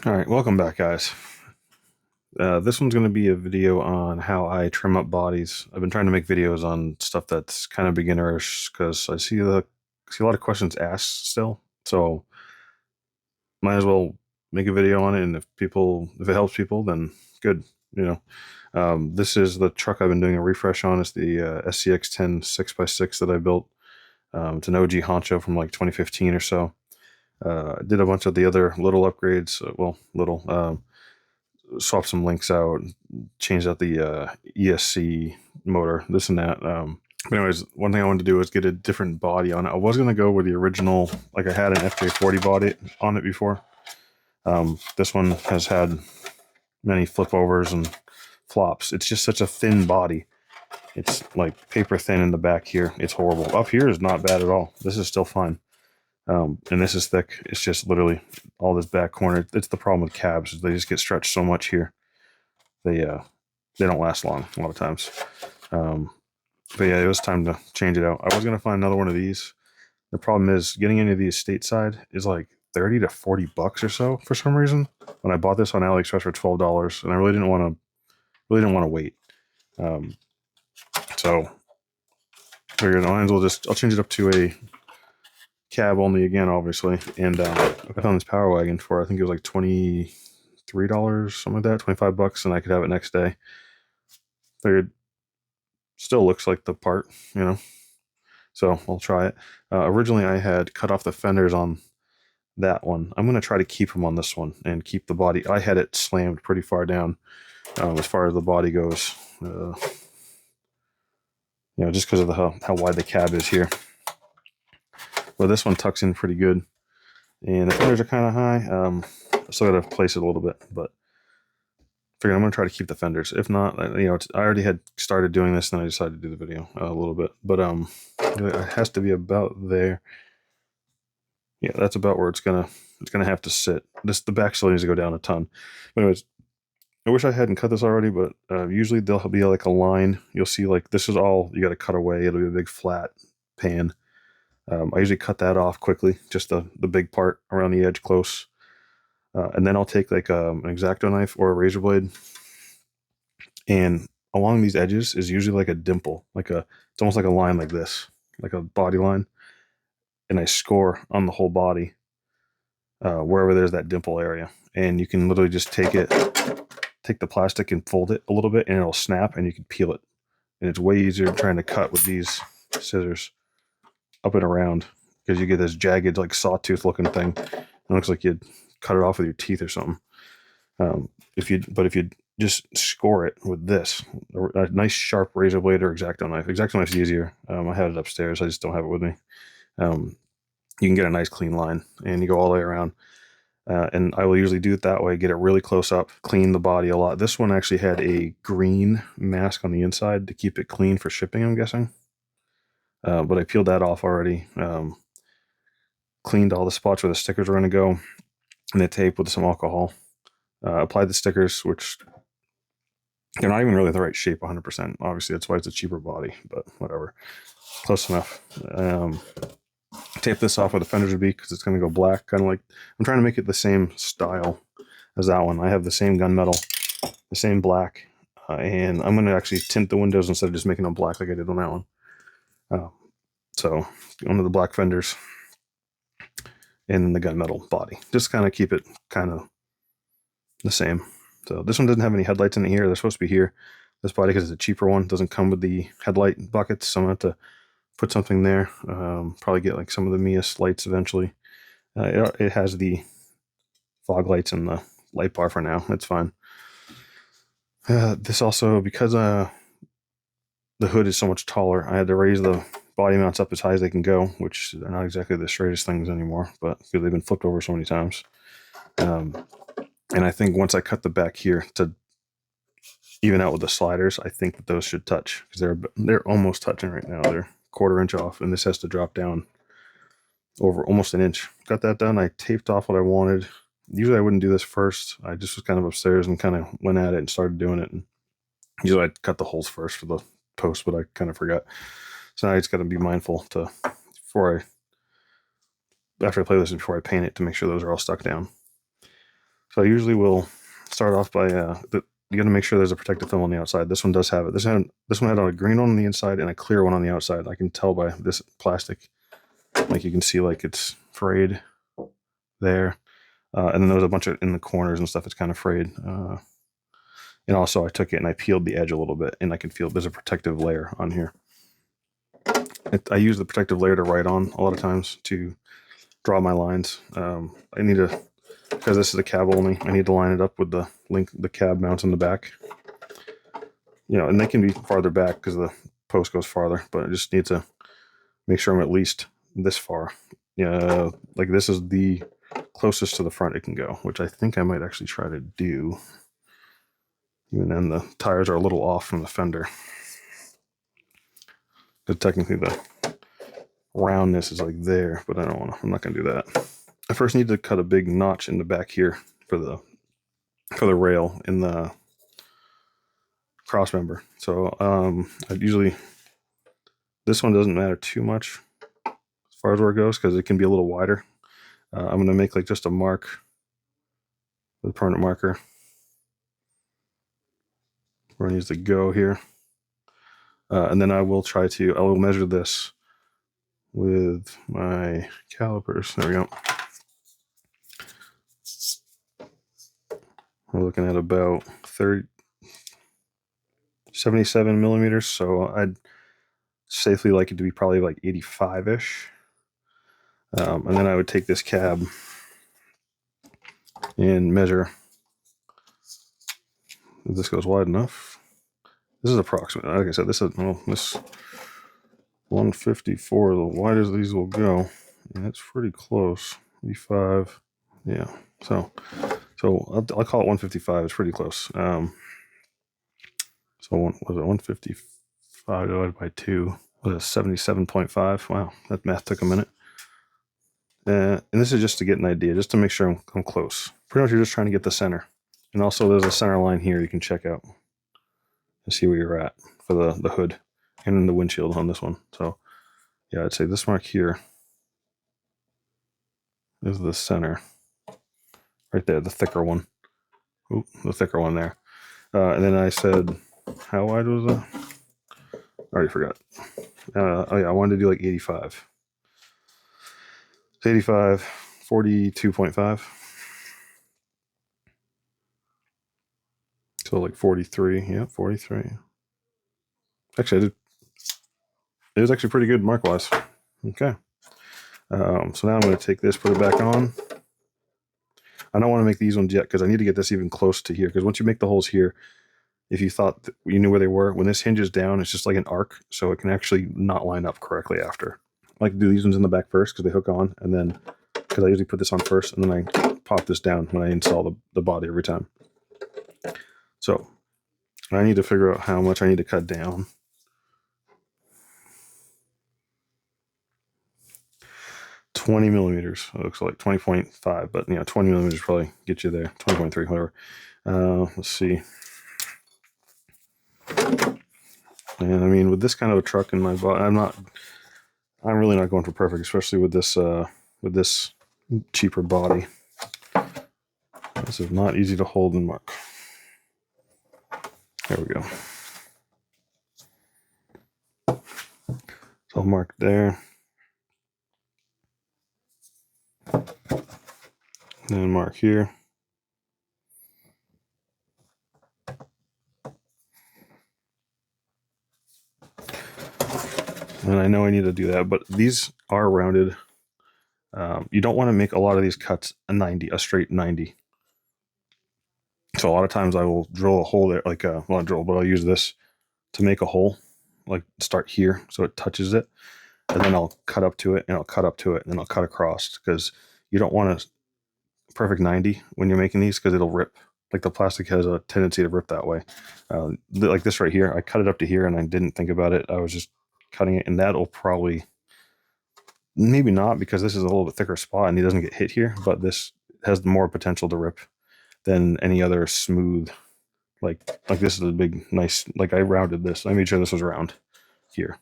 All right, welcome back, guys. This one's going to be a video on how I trim up bodies. I've been trying to make videos on stuff that's kind of beginnerish because I see a lot of questions asked still. So might as well make a video on it, and if it helps people, then good. You know, this is the truck I've been doing a refresh on. It's the SCX-10 6x6 that I built. It's an OG Honcho from like 2015 or so. I did a bunch of the other little upgrades. Swapped some links out, changed out the ESC motor, this and that. But anyways, one thing I wanted to do was get a different body on it. I was going to go with the original, like I had an FJ40 body on it before. This one has had many flip overs and flops. It's just such a thin body. It's like paper thin in the back here. It's horrible. Up here is not bad at all. This is still fine. And this is thick. It's just literally all this back corner. It's the problem with cabs. Is they just get stretched so much here. They don't last long a lot of times. But yeah, it was time to change it out. I was gonna find another one of these. The problem is getting any of these stateside is like 30 to 40 bucks or so for some reason. When I bought this on AliExpress for $12, and I really didn't want to wait. So figured I might as well I'll change it up to a cab only again, obviously. And I found this Power Wagon for I think it was like $23, something like that, 25 bucks, and I could have it next day. Figured still looks like the part, so I'll try it. Originally I had cut off the fenders on that one. I'm going to try to keep them on this one and keep the body. I had it slammed pretty far down as far as the body goes, just because of how wide the cab is here. But this one tucks in pretty good, and the fenders are kind of high. I still got to place it a little bit, but figured I'm going to try to keep the fenders. If not, I already had started doing this, and I decided to do the video a little bit. But it has to be about there. Yeah, that's about where it's gonna have to sit. The back still needs to go down a ton. But anyways, I wish I hadn't cut this already, but usually there'll be like a line. You'll see like this is all you got to cut away. It'll be a big flat pan. I usually cut that off quickly, just the big part around the edge close. And then I'll take like an X-Acto knife or a razor blade, and along these edges is usually like a dimple, it's almost like a line like this, like a body line, and I score on the whole body wherever there's that dimple area, and you can literally just take the plastic and fold it a little bit, and it'll snap, and you can peel it, and it's way easier trying to cut with these scissors up and around because you get this jagged like sawtooth looking thing. It looks like you'd cut it off with your teeth or something. If you just score it with this, a nice sharp razor blade or X-Acto knife. X-Acto knife's easier. I had it upstairs. I just don't have it with me. You can get a nice clean line, and you go all the way around. And I will usually do it that way, get it really close up, clean the body a lot. This one actually had a green mask on the inside to keep it clean for shipping, I'm guessing. But I peeled that off already. Cleaned all the spots where the stickers were going to go, and the tape with some alcohol. Applied the stickers, which they're not even really the right shape 100%. Obviously, that's why it's a cheaper body, but whatever. Close enough. Tape this off where the fenders would be because it's going to go black. Kind of like, I'm trying to make it the same style as that one. I have the same gunmetal, the same black, and I'm going to actually tint the windows instead of just making them black like I did on that one. So, one of the black fenders, and then the gunmetal body. Just kind of keep it kind of the same. So this one doesn't have any headlights in it here. They're supposed to be here. This body, because it's a cheaper one, doesn't come with the headlight buckets, so I'm going to have to put something there. Probably get like some of the Mias lights eventually. It has the fog lights and the light bar for now. It's fine. This also, because the hood is so much taller, I had to raise the body mounts up as high as they can go, which they're not exactly the straightest things anymore, but because they've been flipped over so many times. And I think once I cut the back here to even out with the sliders, I think that those should touch, because they're almost touching right now. They're 1/4 inch off, and this has to drop down over almost an inch. Got that done. I taped off what I wanted. Usually I wouldn't do this first. I just was kind of upstairs and kind of went at it and started doing it. And usually I'd cut the holes first for the post, but I kind of forgot. So now I just got to be mindful after I play this and before I paint it, to make sure those are all stuck down. So I usually will start off by you got to make sure there's a protective film on the outside. This one does have it. This one had a green one on the inside and a clear one on the outside. I can tell by this plastic, like you can see, like it's frayed there, and then there was a bunch of in the corners and stuff. It's kind of frayed, and also I took it and I peeled the edge a little bit, and I can feel there's a protective layer on here. I use the protective layer to write on a lot of times to draw my lines. I need to, because this is a cab only, I need to line it up with the cab mounts in the back. You know, and they can be farther back because the post goes farther, but I just need to make sure I'm at least this far. Yeah, like this is the closest to the front it can go, which I think I might actually try to do. Even then, the tires are a little off from the fender. Because technically the roundness is like there, but I'm not going to do that. I first need to cut a big notch in the back here for the rail in the cross member. So I usually, this one doesn't matter too much as far as where it goes because it can be a little wider. I'm going to make like just a mark with a permanent marker where it needs to go here. And then I will measure this with my calipers. There we go. We're looking at about 77 millimeters. So I'd safely like it to be probably like 85-ish. And then I would take this cab and measure if this goes wide enough. This is approximate. Like I said, this 154, the widest these will go. And it's pretty close. 85. Yeah. So I'll call it 155. It's pretty close. So was it 155 divided by 2? Was it 77.5? Wow, that math took a minute. And this is just to get an idea, just to make sure I'm close. Pretty much you're just trying to get the center. And also there's a center line here you can check out and see where you're at for the hood and then the windshield on this one. So yeah, I'd say this mark here is the center. Right there, the thicker one. Ooh, the thicker one there. And then I said, how wide was it? I already forgot. Oh yeah, I wanted to do like 85. It's 85, 42.5. So like 43. Yeah, 43. Actually, it was actually pretty good mark-wise. Okay. So now I'm going to take this, put it back on. I don't want to make these ones yet because I need to get this even close to here. Because once you make the holes here, if you thought you knew where they were, when this hinges down, it's just like an arc. So it can actually not line up correctly after. I like to do these ones in the back first because they hook on. And then, because I usually put this on first, and then I pop this down when I install the body every time. So I need to figure out how much I need to cut down. $20 millimeters. It looks like 20.5, but 20 millimeters probably get you there. 20.3, whatever. Let's see. And I mean, with this kind of a truck in my body, I'm really not going for perfect, especially with this cheaper body. This is not easy to hold and mark. There we go. So I'll mark there. And mark here. And I know I need to do that, but these are rounded. You don't want to make a lot of these cuts a straight 90. So a lot of times I will drill a hole there, like not drill, but I'll use this to make a hole, like start here so it touches it, and then I'll cut up to it, and I'll cut up to it, and then I'll cut across, because you don't want a perfect 90 when you're making these, because it'll rip. Like the plastic has a tendency to rip that way. Like this right here, I cut it up to here and I didn't think about it. I was just cutting it, and that'll probably, maybe not, because this is a little bit thicker spot and he doesn't get hit here, but this has more potential to rip than any other smooth. Like this is a big, nice, like I rounded this. I made sure this was round here.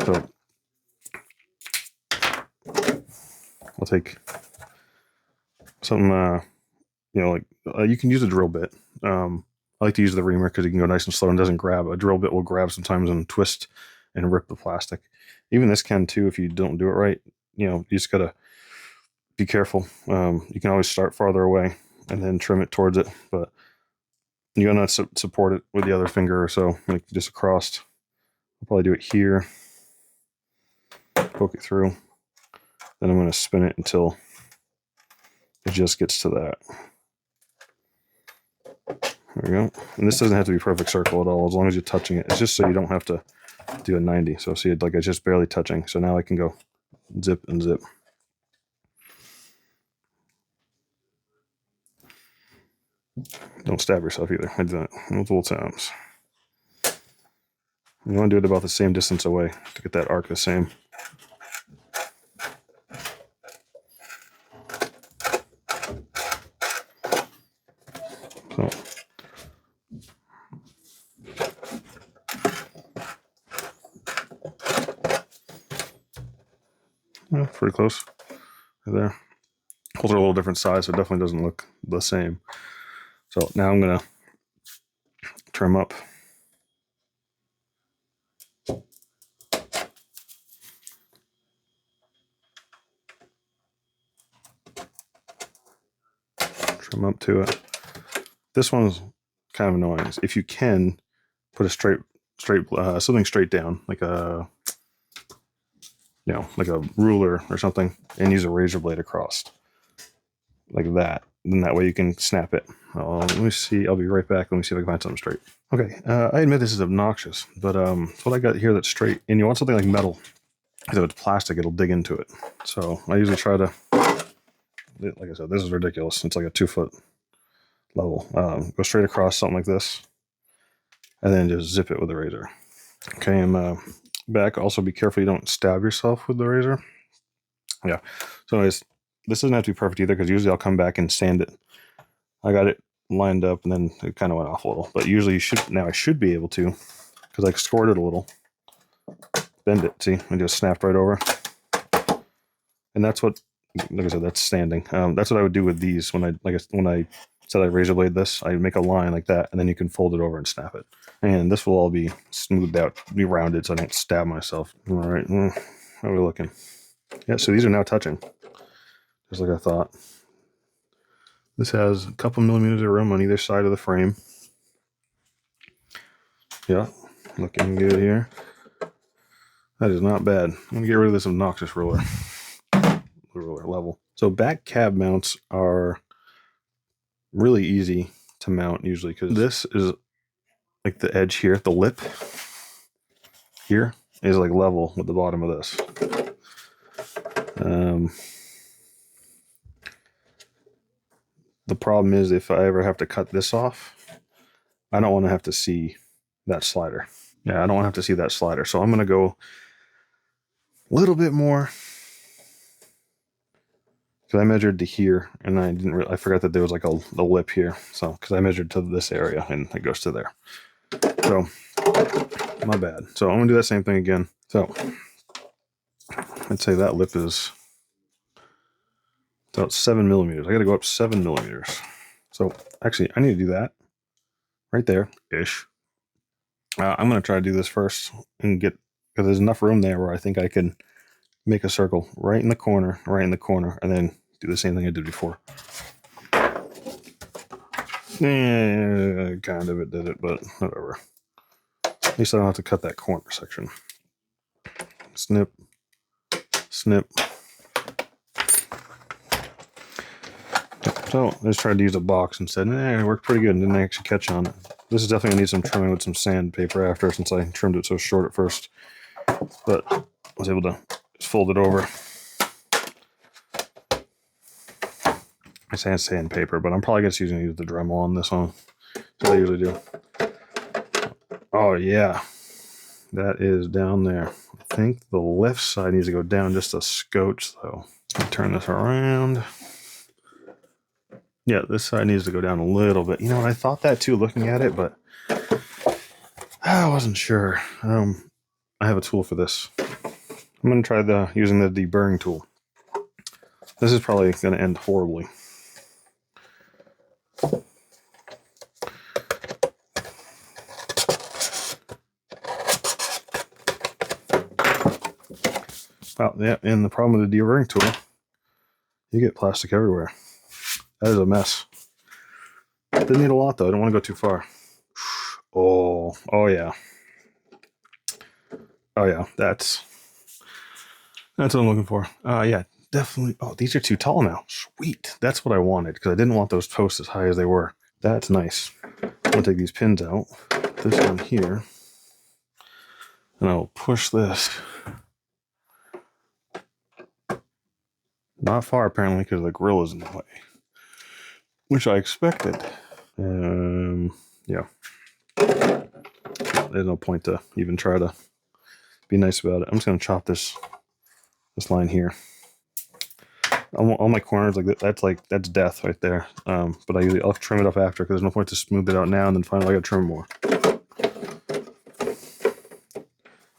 So I'll take some you know, like you can use a drill bit. I like to use the reamer because you can go nice and slow and doesn't grab. A drill bit will grab sometimes and twist and rip the plastic. Even this can too if you don't do it right. You know, you just gotta be careful. You can always start farther away and then trim it towards it, but you gotta not support it with the other finger or so, like just across. I'll probably do it here, poke it through, then I'm gonna spin it until it just gets to that. There we go. And this doesn't have to be a perfect circle at all, as long as you're touching it. It's just so you don't have to do a 90. So see, like it's just barely touching. So now I can go zip and zip. Don't stab yourself either. I did that multiple times. You want to do it about the same distance away to get that arc the same. So yeah, pretty close right there. Holes are a little different size, so it definitely doesn't look the same. So now I'm gonna trim up. Trim up to it. This one's kind of annoying. If you can put a straight something straight down, like a like a ruler or something, and use a razor blade across, like that. Then that way you can snap it. Let me see. I'll be right back. Let me see if I can find something straight. Okay, I admit this is obnoxious, but what I got here that's straight, and you want something like metal. If it's plastic, it'll dig into it. So I usually try to, like I said, this is ridiculous. It's like a 2-foot level. Go straight across something like this, and then just zip it with a razor. Okay, I'm back. Also, be careful you don't stab yourself with the razor. Yeah. So anyways, this doesn't have to be perfect either, because usually I'll come back and sand it. I got it lined up, and then it kind of went off a little. But usually I should be able to, because I scored it a little. Bend it, see? I just snapped right over. And that's what, like I said, that's standing. That's what I would do with these when I said I razor blade this. I make a line like that, and then you can fold it over and snap it. And this will all be smoothed out, be rounded, so I don't stab myself. All right, how are we looking? Yeah, so these are now touching, just like I thought. This has a couple millimeters of room on either side of the frame. Yeah, looking good here. That is not bad. I'm gonna get rid of this obnoxious ruler level. So back cab mounts are really easy to mount usually, because this is like the edge here, the lip here is like level with the bottom of this. The problem is, if I ever have to cut this off, I don't want to have to see that slider. Yeah, I don't want to have to see that slider. So I'm going to go a little bit more, because I measured to here, and I forgot that there was like a lip here. So because I measured to this area, and it goes to there. So my bad. So I'm gonna do that same thing again. So I'd say that lip is about 7 millimeters. I got to go up 7 millimeters. So actually, I need to do that right there ish. I'm going to try to do this first and get, because there's enough room there where I think I can make a circle right in the corner, and then do the same thing I did before. Kind of it did it, but whatever. At least I don't have to cut that corner section. Snip, snip. So I just tried to use a box instead. It worked pretty good and didn't actually catch on it. This is definitely gonna need some trimming with some sandpaper after, since I trimmed it so short at first. But I was able to just fold it over. I say sandpaper, but I'm probably just using the Dremel on this one. That's what I usually do. Oh yeah, that is down there. I think the left side needs to go down just a scotch though. Turn this around. Yeah, this side needs to go down a little bit. You know, I thought that too looking at it, but I wasn't sure. I have a tool for this. I'm going to try using the deburring tool. This is probably going to end horribly. Well, yeah, and the problem with the deburring tool, you get plastic everywhere. That is a mess. Didn't need a lot though. I don't want to go too far. Oh yeah. Oh yeah, that's what I'm looking for. Yeah, definitely. Oh, these are too tall now. Sweet. That's what I wanted because I didn't want those posts as high as they were. That's nice. I'm gonna take these pins out. This one here, and I'll push this. Not far apparently because the grill is in the way, which I expected. Yeah. There's no point to even try to be nice about it. I'm just gonna chop this line here. All my corners that's death right there. But I'll trim it up after because there's no point to smooth it out now and then finally I gotta trim more.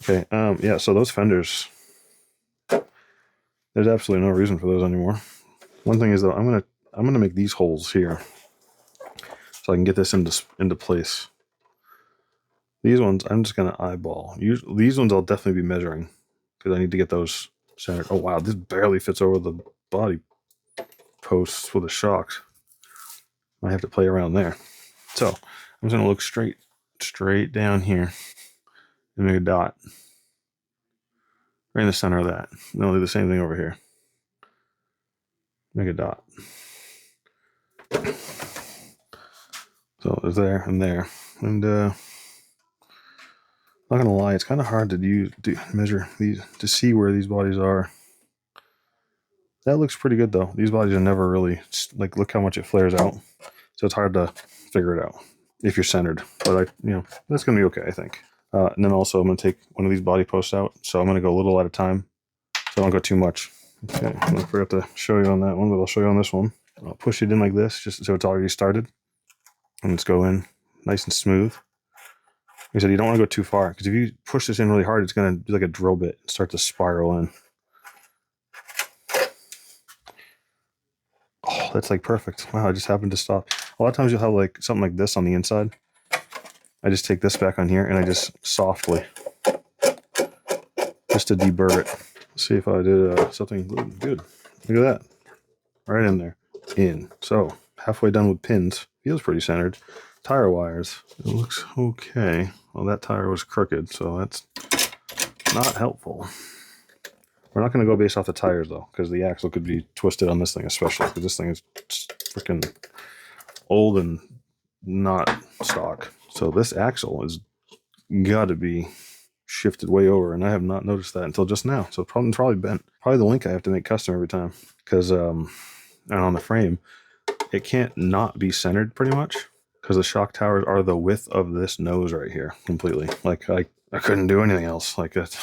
Okay. Yeah. So those fenders, there's absolutely no reason for those anymore. One thing is though, I'm gonna make these holes here so I can get this into place. These ones I'm just gonna eyeball. These ones I'll definitely be measuring because I need to get those centered. Oh wow, this barely fits over the body posts for the shocks. I have to play around there. So I'm just gonna look straight down here and make a dot right in the center of that. And I'll do the same thing over here. Make a dot. So there's there and there. And not gonna lie, it's kind of hard to measure these to see where these bodies are. That looks pretty good though. These bodies are never really like, look how much it flares out. So it's hard to figure it out if you're centered. But that's gonna be okay, I think. And then also I'm gonna take one of these body posts out. So I'm gonna go a little at a time. So I don't go too much. Okay, I forgot to show you on that one, but I'll show you on this one. I'll push it in like this, just so it's already started. And let's go in nice and smooth. Like I said, you don't want to go too far because if you push this in really hard, it's going to do like a drill bit and start to spiral in. Oh, that's like perfect. Wow, I just happened to stop. A lot of times you'll have like something like this on the inside. I just take this back on here and I just softly, just to deburr it. Let's see if I did something good. Look at that. Right in there. In. So halfway done with pins. Feels pretty centered. Tire wires. It looks okay. Well, that tire was crooked, so that's not helpful. We're not going to go based off the tires, though, because the axle could be twisted on this thing, especially, because this thing is freaking old and not stock. So this axle has got to be shifted way over, and I have not noticed that until just now. So it's probably bent. Probably the link I have to make custom every time, because and on the frame, it can't not be centered pretty much, because the shock towers are the width of this nose right here completely. Like I couldn't do anything else. Like that.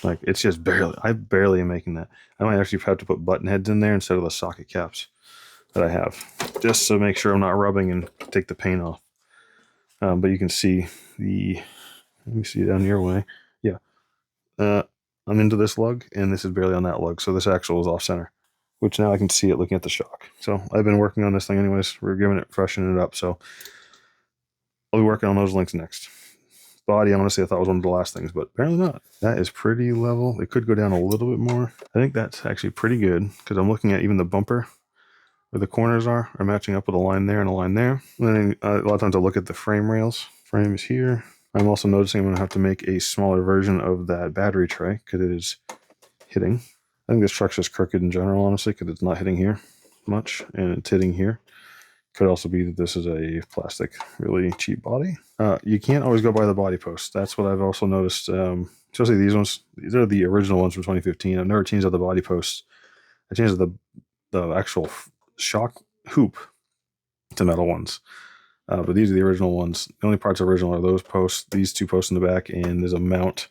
Like it's just barely. I barely am making that. I might actually have to put button heads in there instead of the socket caps that I have, just to make sure I'm not rubbing and take the paint off. But you can see the. Let me see down your way. Yeah. I'm into this lug, and this is barely on that lug, so this axle is off center, which now I can see it looking at the shock. So I've been working on this thing anyways. We're giving it, freshening it up. So I'll be working on those links next. Body, honestly, I thought was one of the last things, but apparently not. That is pretty level. It could go down a little bit more. I think that's actually pretty good because I'm looking at even the bumper where the corners are matching up with a line there and a line there. And then a lot of times I'll look at the frame rails. Frame is here. I'm also noticing I'm going to have to make a smaller version of that battery tray because it is hitting. I think this truck's just crooked in general, honestly, because it's not hitting here much and it's hitting here. Could also be that this is a plastic, really cheap body. You can't always go by the body posts. That's what I've also noticed, especially these ones. These are the original ones from 2015. I've never changed out the body posts. I changed the actual shock hoop to metal ones. But these are the original ones. The only parts original are those posts, these two posts in the back, and there's a mount,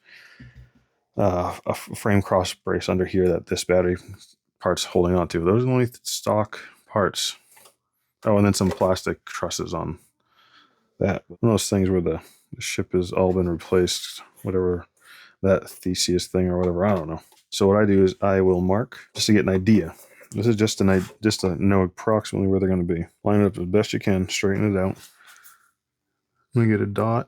a frame cross brace under here that this battery part's holding on to. Those are the only stock parts. Oh, and then some plastic trusses on that. One of those things where the ship has all been replaced, whatever that Theseus thing or whatever, I don't know. So what I do is I will mark just to get an idea. This is just to know approximately where they're going to be. Line it up as best you can, straighten it out. I'm going to get a dot.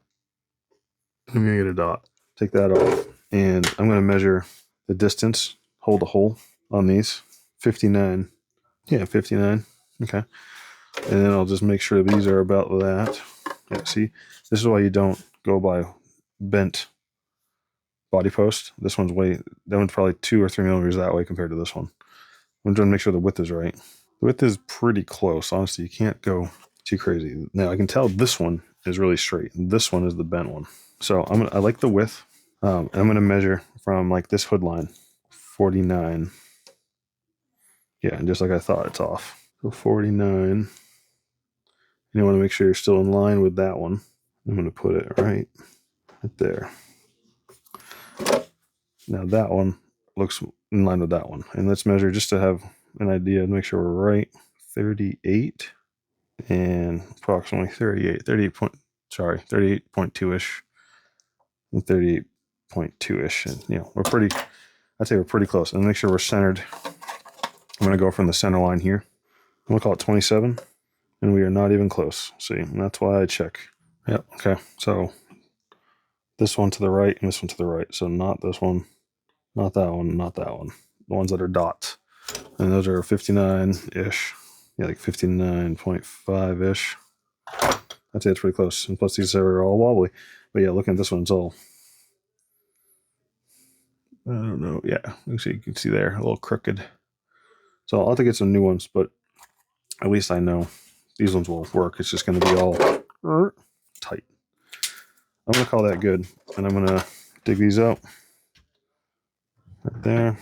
I'm going to get a dot. Take that off. And I'm going to measure the distance, hold a hole on these. 59. Yeah, 59. Okay. And then I'll just make sure these are about that. Yeah, see, this is why you don't go by bent body post. This one's that one's probably 2 or 3 millimeters that way compared to this one. I'm trying to make sure the width is right. The width is pretty close. Honestly, you can't go too crazy. Now I can tell this one is really straight. This one is the bent one. So I like the width. I'm going to measure from like this hood line, 49. Yeah, and just like I thought, it's off. So 49. You want to make sure you're still in line with that one. I'm going to put it right there. Now that one looks in line with that one. And let's measure just to have an idea and make sure we're right. 38 and approximately 38.2-ish and 38.2-ish. And I'd say we're pretty close. And make sure we're centered. I'm going to go from the center line here. I'm going to call it 27. And we are not even close. See, and that's why I check. Yep, okay. So this one to the right and this one to the right. So not this one, not that one, not that one. The ones that are dots. And those are 59-ish. Yeah, like 59.5-ish. I'd say it's pretty close. And plus these are all wobbly. But yeah, looking at this one, it's all, I don't know. Yeah, you can see there, a little crooked. So I'll have to get some new ones, but at least I know these ones will work. It's just going to be all tight. I'm going to call that good. And I'm going to dig these out. Right there.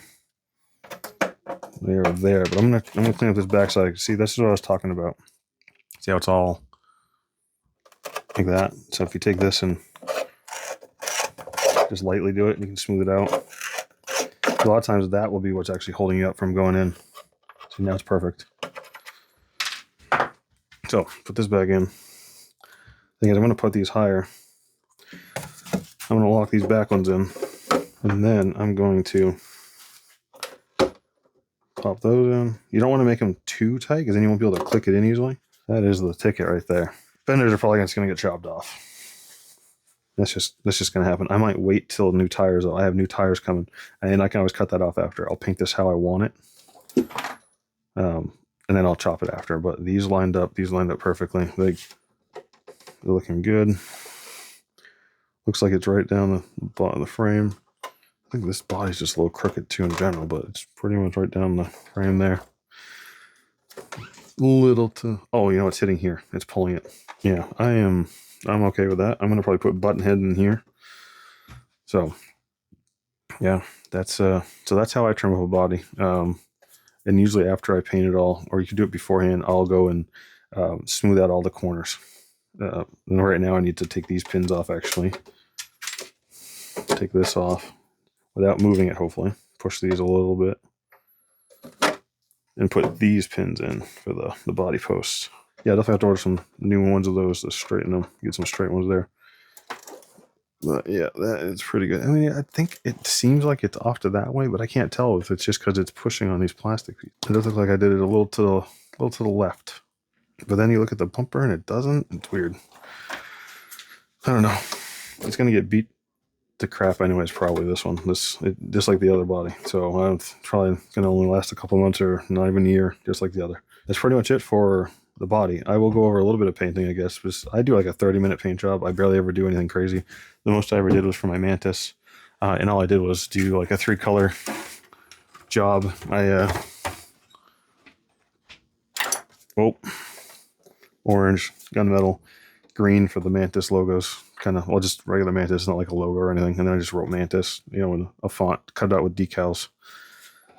They're there. But I'm going to clean up this backside. See, this is what I was talking about. See how it's all like that? So if you take this and just lightly do it, you can smooth it out. A lot of times that will be what's actually holding you up from going in. So now it's perfect. So put this back in. Thing is, I'm going to put these higher. I'm going to lock these back ones in. And then I'm going to pop those in. You don't want to make them too tight because then you won't be able to click it in easily. That is the ticket right there. Fenders are probably just going to get chopped off. That's just going to happen. I might wait till new tires. I have new tires coming. And I can always cut that off after. I'll paint this how I want it. And then I'll chop it after. But these lined up perfectly. They're looking good. Looks like it's right down the bottom of the frame. I think this body's just a little crooked too in general, but it's pretty much right down the frame there. Oh, you know it's hitting here. It's pulling it. Yeah, I'm okay with that. I'm gonna probably put button head in here. So yeah, that's so that's how I trim up a body. And usually after I paint it all, or you can do it beforehand, I'll go and smooth out all the corners. And right now I need to take these pins off actually. Take this off without moving it, hopefully. Push these a little bit. And put these pins in for the body posts. Yeah, I definitely have to order some new ones of those to straighten them. Get some straight ones there. But yeah, that is pretty good. I mean, I think it seems like it's off to that way, but I can't tell if it's just because it's pushing on these plastic pieces. It does look like I did it a little to the left. But then you look at the bumper and it doesn't. It's weird. I don't know. It's going to get beat to crap anyways, probably this one. Just like the other body. So I'm probably going to only last a couple months or not even a year, just like the other. That's pretty much it for the body. I will go over a little bit of painting, I guess. I do like a 30-minute paint job. I barely ever do anything crazy. The most I ever did was for my Mantis. And all I did was do like a 3-color job. Orange, gunmetal, green for the Mantis logos. Just regular Mantis, not like a logo or anything. And then I just wrote Mantis, with a font cut out with decals.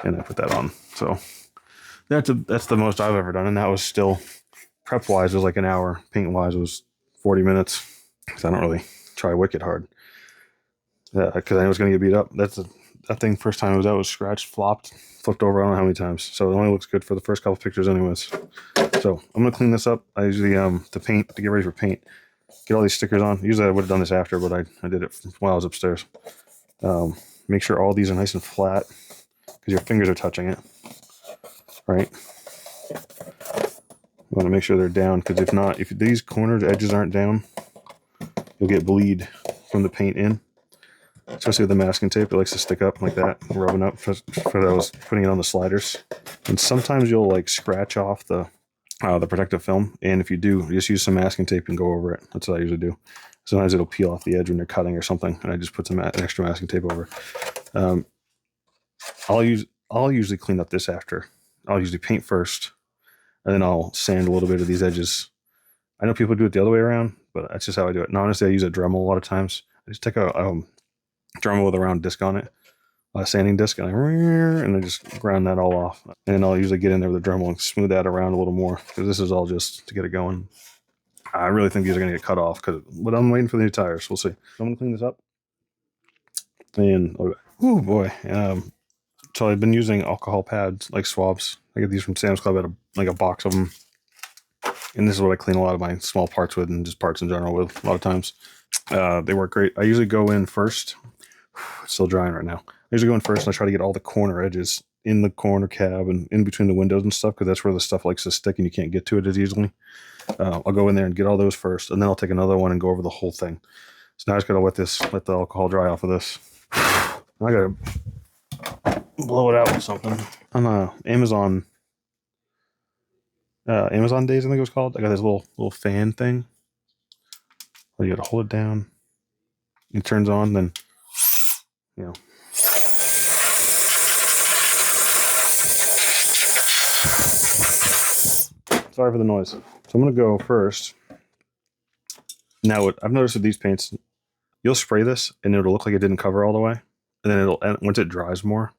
And I put that on. So that's the most I've ever done. And that was still, prep-wise, it was like an hour. Paint-wise, it was 40 minutes. Because I don't really try wicked hard. Because I was going to get beat up. That thing, first time it was out, was scratched, flipped over, I don't know how many times. So it only looks good for the first couple pictures anyways. So I'm going to clean this up. I usually, to get ready for paint, get all these stickers on. Usually I would have done this after, but I did it while I was upstairs. Make sure all these are nice and flat because your fingers are touching it. Right? You want to make sure they're down because if not, if these corners, edges aren't down, you'll get bleed from the paint in. especially with the masking tape. It likes to stick up like that, rubbing up for I was putting it on the sliders. And sometimes you'll like scratch off the protective film, and if you do, just use some masking tape and go over it. That's what I usually do. Sometimes it'll peel off the edge when you're cutting or something, and I just put some extra masking tape over. I'll usually clean up this after. I'll usually paint first, and then I'll sand a little bit of these edges. I know people do it the other way around, but that's just how I do it. And honestly, I use a Dremel a lot of times. I just take a Dremel with a round disc on it, a sanding disc, and I just ground that all off. And then I'll usually get in there with the Dremel and smooth that around a little more, because this is all just to get it going. I really think these are going to get cut off, but I'm waiting for the new tires. We'll see. So I'm going to clean this up. And, oh boy. So I've been using alcohol pads, like swabs. I get these from Sam's Club at a box of them. And this is what I clean a lot of my small parts with, and just parts in general with a lot of times. They work great. I usually go in first. It's still drying right now. I usually go in first and I try to get all the corner edges in the corner cab and in between the windows and stuff, because that's where the stuff likes to stick and you can't get to it as easily. I'll go in there and get all those first, and then I'll take another one and go over the whole thing. So now I just gotta let the alcohol dry off of this. I gotta blow it out with something. On Amazon Days, I think it was called. I got this little fan thing. You gotta hold it down. It turns on, then Sorry for the noise. So I'm gonna go first. Now, what I've noticed with these paints, you'll spray this and it'll look like it didn't cover all the way, and then once it dries more,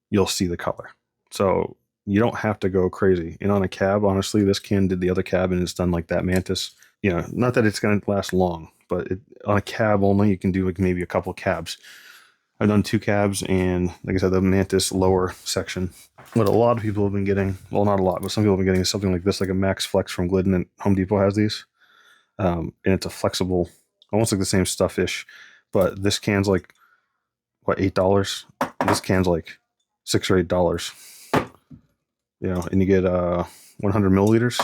you'll see the color. So you don't have to go crazy. And on a cab, honestly, this can did the other cab and it's done like that Mantis. Not that it's going to last long, but on a cab only, you can do like maybe a couple cabs. I've done 2 cabs, and like I said, the Mantis lower section. What a lot of people have been getting, well, not a lot, but some people have been getting is something like this, like a Max Flex from Glidden, and Home Depot has these. And it's a flexible, almost like the same stuff-ish, but this can's like, what, $8? This can's like $6 or $8. And you get 100 milliliters.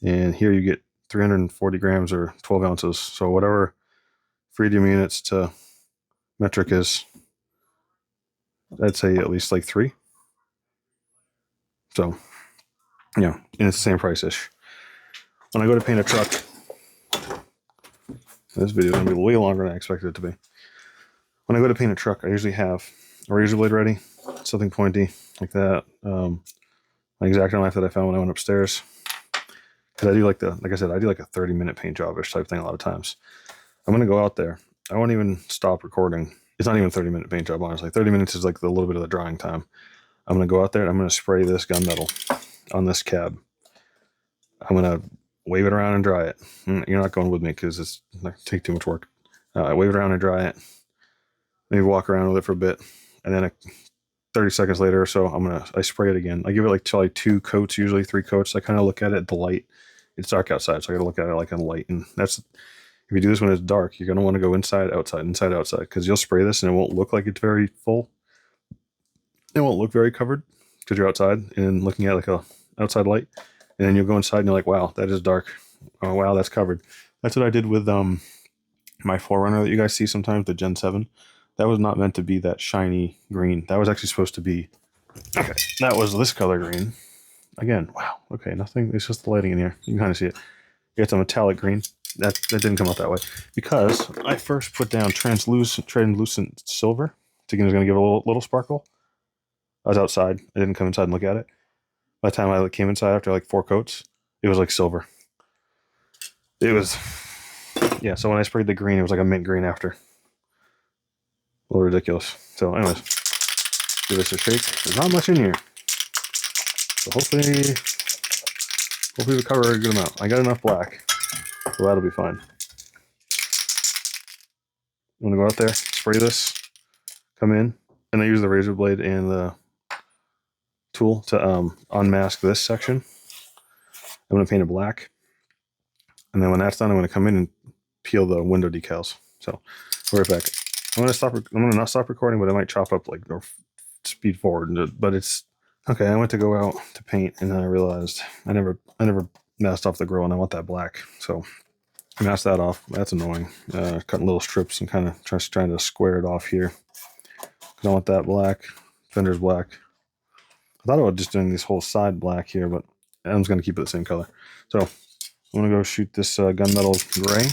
And here you get 340 grams or 12 ounces. So whatever Freedom units to metric is, I'd say at least like 3. So, and it's the same price-ish. When I go to paint a truck, this video is going to be way longer than I expected it to be. When I go to paint a truck, I usually have a razor blade ready, something pointy like that. My X-Acto knife that I found when I went upstairs. Because I do like I said, I do like a 30-minute paint job-ish type thing a lot of times. I'm going to go out there. I won't even stop recording. It's not even a 30-minute paint job, honestly. 30 minutes is like the little bit of the drying time. I'm going to go out there and I'm going to spray this gunmetal on this cab. I'm going to wave it around and dry it. You're not going with me because it's going to take too much work. Wave it around and dry it. Maybe walk around with it for a bit. And then 30 seconds later or so, I spray it again. I give it like 2 coats, usually 3 coats. I kind of look at it at the light. It's dark outside, so I got to look at it like on light. And that's, if you do this when it's dark, you're going to want to go inside, outside, because you'll spray this and it won't look like it's very full. It won't look very covered because you're outside and looking at like a outside light. And then you'll go inside and you're like, wow, that is dark. Oh, wow, that's covered. That's what I did with my 4Runner that you guys see sometimes, the Gen 7. That was not meant to be that shiny green. That was actually supposed to be, okay, that was this color green. Again, wow, okay, nothing, it's just the lighting in here. You can kind of see it. It's a metallic green. That didn't come out that way because I first put down translucent silver, thinking it was going to give it a little sparkle. I was outside. I didn't come inside and look at it. By the time I came inside after like 4 coats, it was like silver. It was, yeah, so when I sprayed the green, it was like a mint green after. A little ridiculous. So anyways, give this a shake. There's not much in here. So hopefully we cover a good amount. I got enough black, so that'll be fine. I'm gonna go out there, spray this, come in, and I use the razor blade and the tool to unmask this section. I'm gonna paint it black, and then when that's done, I'm gonna come in and peel the window decals. So we'll be right back. I'm gonna not stop recording, but I might chop up like or speed forward. But it's okay. I went to go out to paint, and then I realized I never masked off the grill, and I want that black. So Mask that off. That's annoying. Cutting little strips and kind of trying to square it off here. I don't want that black. Fender's black. I thought about just doing this whole side black here, but I'm just going to keep it the same color. So I'm going to go shoot this gunmetal gray.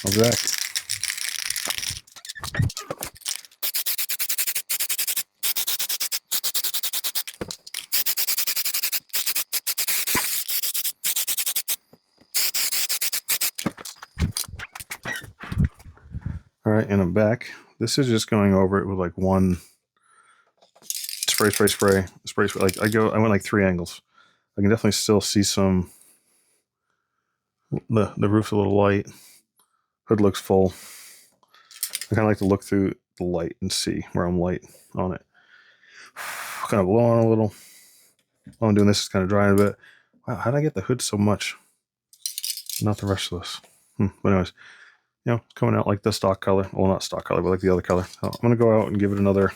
I'll be back. All right, and I'm back. This is just going over it with like one spray. Like I went like 3 angles. I can definitely still see some. The roof's a little light. Hood looks full. I kind of like to look through the light and see where I'm light on it. Kind of blow on a little. While I'm doing this, it's kind of drying a bit. Wow, how did I get the hood so much? Not the rest of this. But anyways, you know, coming out like the stock color. Well, not stock color, but like the other color. So I'm going to go out and give it another.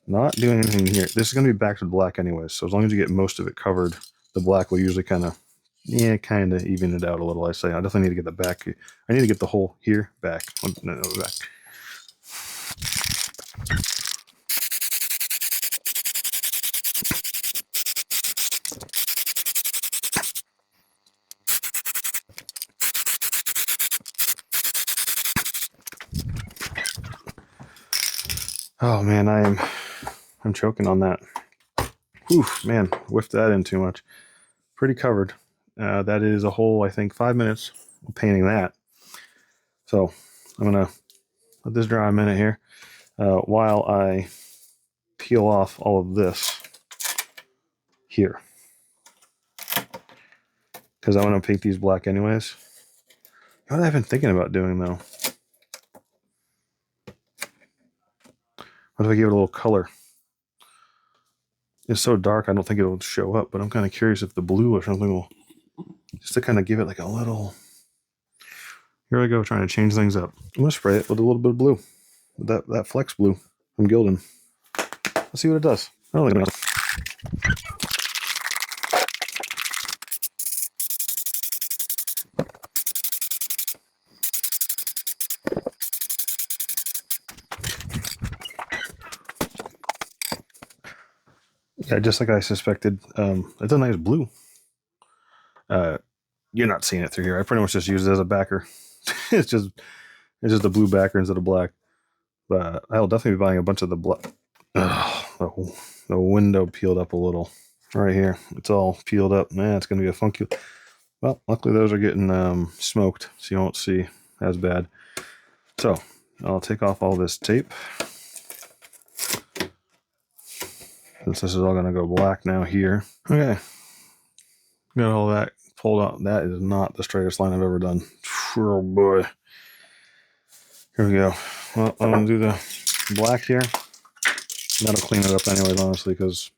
Not doing anything here. This is going to be back to black anyways. So as long as you get most of it covered, the black will usually kind of even it out a little. I say I definitely need to get the back. I need to get the whole here back. No, back. Oh man, I'm choking on that. Whew, man, whiffed that in too much. Pretty covered. That is a whole, I think, 5 minutes of painting that. So I'm gonna let this dry a minute here while I peel off all of this here, because I want to paint these black anyways. What have I been thinking about doing though? What if I give it a little color? It's so dark, I don't think it will show up, but I'm kind of curious if the blue or something will, just to kind of give it like a little. Here we go, trying to change things up. I'm gonna spray it with a little bit of blue, with that flex blue from Gildan. Let's see what it does. I don't think yeah, just like I suspected. It's a nice blue. You're not seeing it through here. I pretty much just use it as a backer. it's just a blue backer instead of black. But I'll definitely be buying a bunch of the black. The window peeled up a little right here. It's all peeled up. Man, it's gonna be a funky. Well, luckily those are getting smoked, so you won't see as bad. So I'll take off all this tape. Since this is all gonna go black now here. Okay, got all that pulled out. That is not the straightest line I've ever done. Oh boy. Here we go. Well, I'm gonna do the black here. That'll clean it up anyways, honestly, because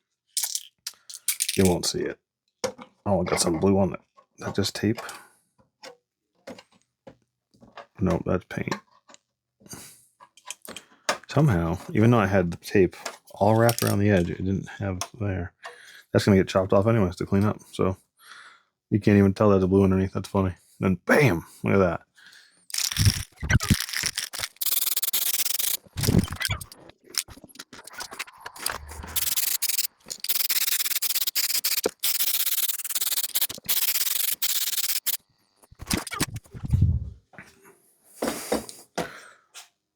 you won't see it. Oh, I got some blue on it. Is that just tape? Nope, that's paint. Somehow, even though I had the tape all wrapped around the edge, it didn't have there. That's gonna get chopped off anyways to clean up. So you can't even tell there's a blue underneath. That's funny. Then bam! Look at that.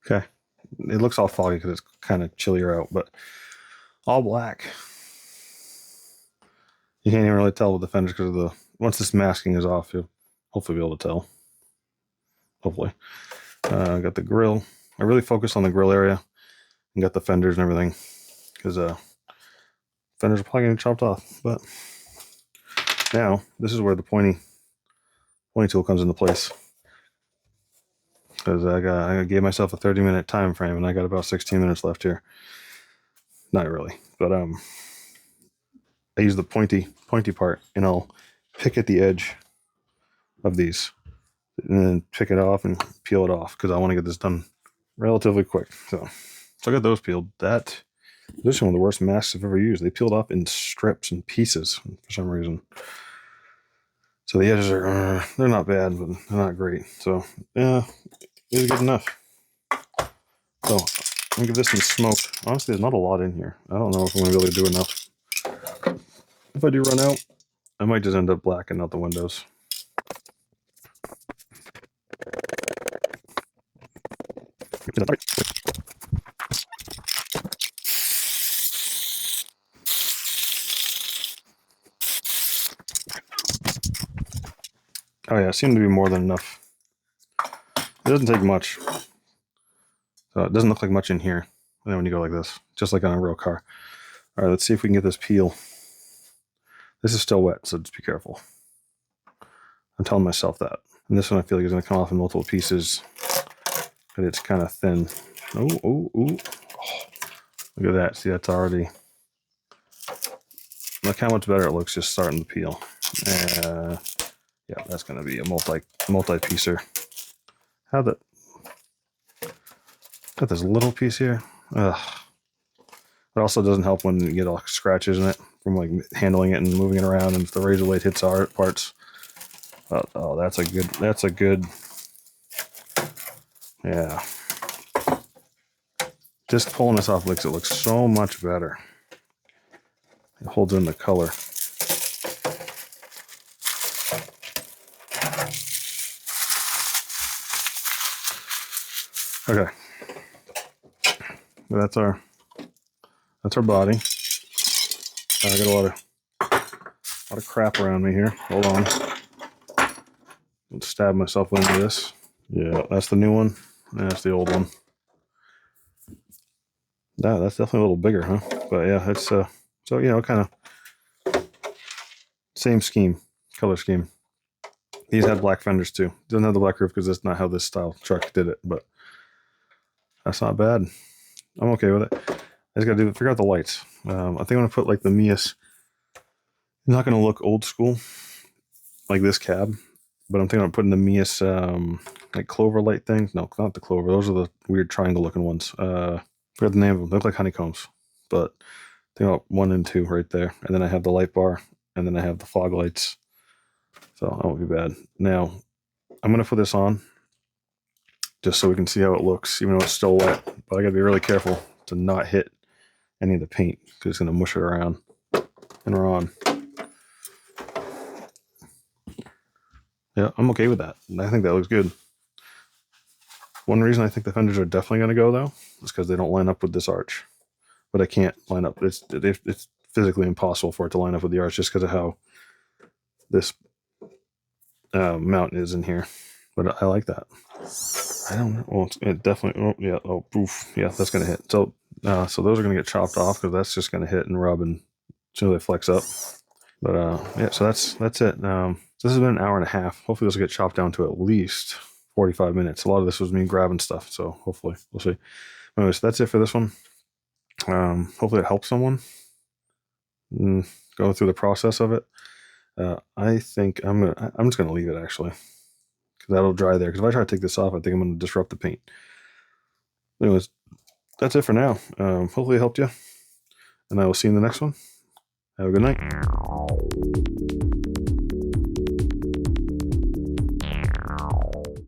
Okay, it looks all foggy because it's kind of chillier out, but all black. You can't even really tell with the fenders because of the. Once this masking is off, you'll hopefully be able to tell. Hopefully, I got the grill. I really focused on the grill area and got the fenders and everything because fenders are probably getting chopped off. But now this is where the pointy tool comes into place. Because I gave myself a 30-minute time frame, and I got about 16 minutes left here. Not really, but I use the pointy part, and I'll pick at the edge of these, and then pick it off and peel it off because I want to get this done relatively quick. So I got those peeled. This is one of the worst masks I've ever used. They peeled off in strips and pieces for some reason. So the edges are, they're not bad, but they're not great. So yeah, it's good enough. So I'm gonna give this some smoke. Honestly, there's not a lot in here. I don't know if I'm gonna be able to do enough. If I do run out, I might just end up blacking out the windows. Oh yeah, it seemed to be more than enough. It doesn't take much. So it doesn't look like much in here. And then when you go like this, just like on a real car. All right, let's see if we can get this peel. This is still wet, so just be careful. I'm telling myself that. And this one I feel like is going to come off in multiple pieces, but it's kind of thin. Oh, look at that. See, that's already... Look how much better it looks just starting to peel. Yeah, that's going to be a multi-piecer. How the... Got this little piece here. Ugh. It also doesn't help when you get all scratches in it from like handling it and moving it around, and if the razor blade hits our parts. Oh, that's a good. Yeah. Just pulling this off makes it look so much better. It holds in the color. Okay. That's our body. I got a lot of crap around me here. Hold on. I'll stab myself into this. Yeah, that's the new one. And that's the old one. Yeah, that's definitely a little bigger, huh? But yeah, it's so you know, kind of same scheme, color scheme. These had black fenders too. Doesn't have the black roof because that's not how this style truck did it, but that's not bad. I'm okay with it. I just gotta figure out the lights. I think I'm gonna put like the Mias. It's not gonna look old school like this cab, but I'm thinking of putting the Mias like clover light things. No, not the clover. Those are the weird triangle looking ones. I forgot the name of them. They look like honeycombs, but I think about 1 and 2 right there. And then I have the light bar, and then I have the fog lights. So that won't be bad. Now I'm gonna put this on just so we can see how it looks, even though it's still wet. But I gotta be really careful to not hit any of the paint because it's gonna mush it around. And we're on. Yeah, I'm okay with that. I think that looks good. One reason I think the fenders are definitely going to go, though, is because they don't line up with this arch. But I can't line up. It's physically impossible for it to line up with the arch just because of how this mount is in here. But I like that. I don't know. Well, it definitely... Oh, yeah. Oh, poof. Yeah, that's going to hit. So those are going to get chopped off because that's just going to hit and rub and as soon as they flex up. But yeah, so that's it. So this has been an hour and a half. Hopefully this will get chopped down to at least 45 minutes. A lot of this was me grabbing stuff, so hopefully we'll see. Anyway, so that's it for this one. Hopefully it helps someone go through the process of it. I think I'm just gonna leave it actually, because that'll dry there. Because if I try to take this off, I think I'm gonna disrupt the paint. Anyways, that's it for now. Hopefully it helped you, and I will see you in the next one. Have a good night.